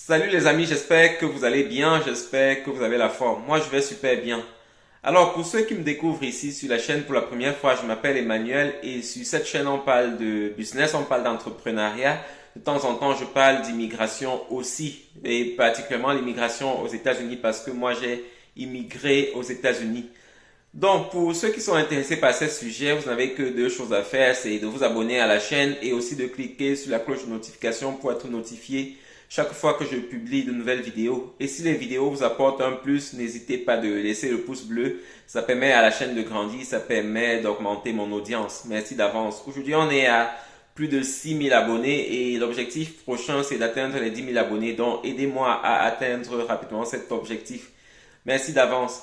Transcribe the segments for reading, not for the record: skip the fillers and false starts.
Salut les amis, j'espère que vous allez bien, j'espère que vous avez la forme. Moi, je vais super bien. Alors, pour ceux qui me découvrent ici sur la chaîne pour la première fois, je m'appelle Emmanuel et sur cette chaîne, on parle de business, on parle d'entrepreneuriat. De temps en temps, je parle d'immigration aussi et particulièrement l'immigration aux États-Unis parce que moi, j'ai immigré aux États-Unis. Donc, pour ceux qui sont intéressés par ces sujets, vous n'avez que deux choses à faire, c'est de vous abonner à la chaîne et aussi de cliquer sur la cloche de notification pour être notifié chaque fois que je publie de nouvelles vidéos. Et si les vidéos vous apportent un plus, n'hésitez pas de laisser le pouce bleu. Ça permet à la chaîne de grandir, ça permet d'augmenter mon audience. Merci d'avance. Aujourd'hui, on est à plus de 6000 abonnés et l'objectif prochain, c'est d'atteindre les 10 000 abonnés. Donc, aidez-moi à atteindre rapidement cet objectif. Merci d'avance.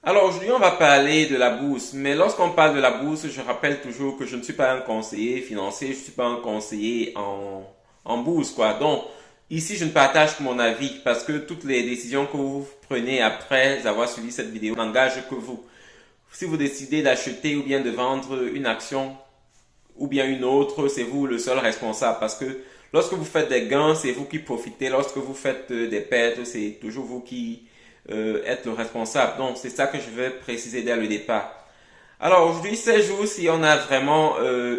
Alors aujourd'hui, on va parler de la bourse. Mais lorsqu'on parle de la bourse, je rappelle toujours que je ne suis pas un conseiller financier, je ne suis pas un conseiller en bourse, quoi. Donc, ici, je ne partage que mon avis parce que toutes les décisions que vous prenez après avoir suivi cette vidéo n'engagent que vous. Si vous décidez d'acheter ou bien de vendre une action ou bien une autre, c'est vous le seul responsable parce que lorsque vous faites des gains, c'est vous qui profitez. Lorsque vous faites des pertes, c'est toujours vous qui êtes le responsable. Donc, c'est ça que je vais préciser dès le départ. Alors aujourd'hui, ces jours-ci, on a vraiment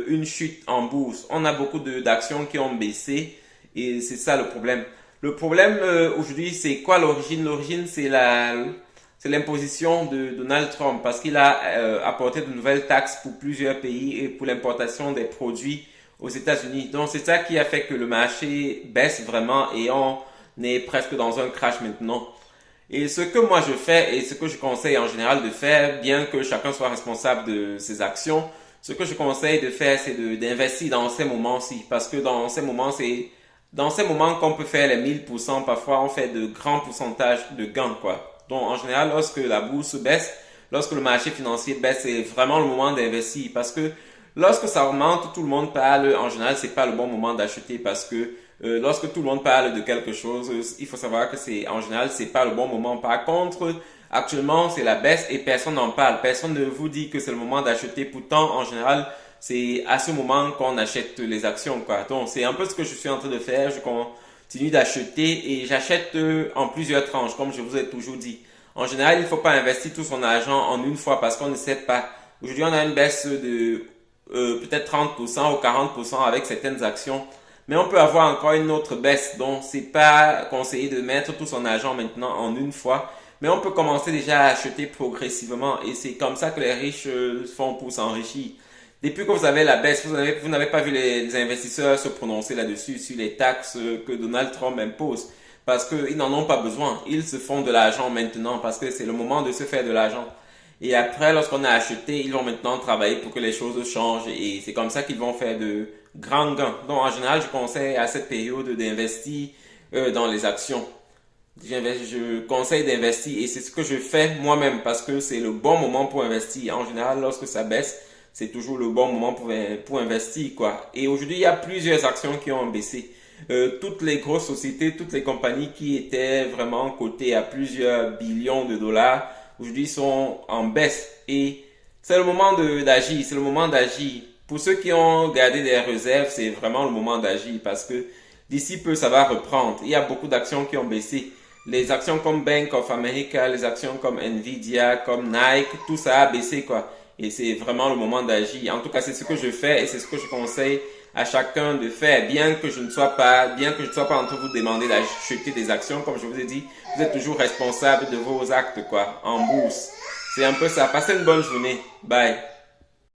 une chute en bourse. On a beaucoup d'actions qui ont baissé et c'est ça le problème. Le problème aujourd'hui, c'est quoi l'origine? L'origine, c'est l'imposition de Donald Trump parce qu'il a apporté de nouvelles taxes pour plusieurs pays et pour l'importation des produits aux États-Unis. Donc c'est ça qui a fait que le marché baisse vraiment et on est presque dans un crash maintenant. Et ce que moi je fais et ce que je conseille en général de faire, bien que chacun soit responsable de ses actions, ce que je conseille de faire, c'est d'investir dans ces moments-ci. Parce que dans ces moments, c'est dans ces moments qu'on peut faire les 1000%, parfois on fait de grands pourcentages de gains, quoi. Donc en général, lorsque la bourse baisse, lorsque le marché financier baisse, c'est vraiment le moment d'investir. Parce que lorsque ça augmente, tout le monde parle. En général, c'est pas le bon moment d'acheter parce que lorsque tout le monde parle de quelque chose, il faut savoir que c'est en général c'est pas le bon moment. Par contre, actuellement c'est la baisse et personne n'en parle. Personne ne vous dit que c'est le moment d'acheter. Pourtant, en général, c'est à ce moment qu'on achète les actions, quoi. Donc c'est un peu ce que je suis en train de faire. Je continue d'acheter et j'achète en plusieurs tranches, comme je vous ai toujours dit. En général, il ne faut pas investir tout son argent en une fois parce qu'on ne sait pas. Aujourd'hui, on a une baisse de peut-être 30% ou 40% avec certaines actions. Mais on peut avoir encore une autre baisse. Donc, c'est pas conseillé de mettre tout son argent maintenant en une fois. Mais on peut commencer déjà à acheter progressivement. Et c'est comme ça que les riches font pour s'enrichir. Depuis que vous avez la baisse, vous n'avez pas vu les investisseurs se prononcer là-dessus, sur les taxes que Donald Trump impose. Parce qu'ils n'en ont pas besoin. Ils se font de l'argent maintenant parce que c'est le moment de se faire de l'argent. Et après, lorsqu'on a acheté, ils vont maintenant travailler pour que les choses changent. Et c'est comme ça qu'ils vont faire de grands gains. Donc, en général, je conseille à cette période d'investir dans les actions. Je conseille d'investir et c'est ce que je fais moi-même parce que c'est le bon moment pour investir. En général, lorsque ça baisse, c'est toujours le bon moment pour investir, quoi. Et aujourd'hui, il y a plusieurs actions qui ont baissé. Toutes les grosses sociétés, toutes les compagnies qui étaient vraiment cotées à plusieurs billions de dollars, aujourd'hui sont en baisse. Et c'est le moment d'agir, c'est le moment d'agir. Pour ceux qui ont gardé des réserves, c'est vraiment le moment d'agir parce que d'ici peu, ça va reprendre. Il y a beaucoup d'actions qui ont baissé. Les actions comme Bank of America, les actions comme Nvidia, comme Nike, tout ça a baissé, quoi. Et c'est vraiment le moment d'agir. En tout cas, c'est ce que je fais et c'est ce que je conseille à chacun de faire. Bien que je ne sois pas en train de vous demander d'acheter des actions, comme je vous ai dit, vous êtes toujours responsable de vos actes, quoi, en bourse. C'est un peu ça. Passez une bonne journée. Bye.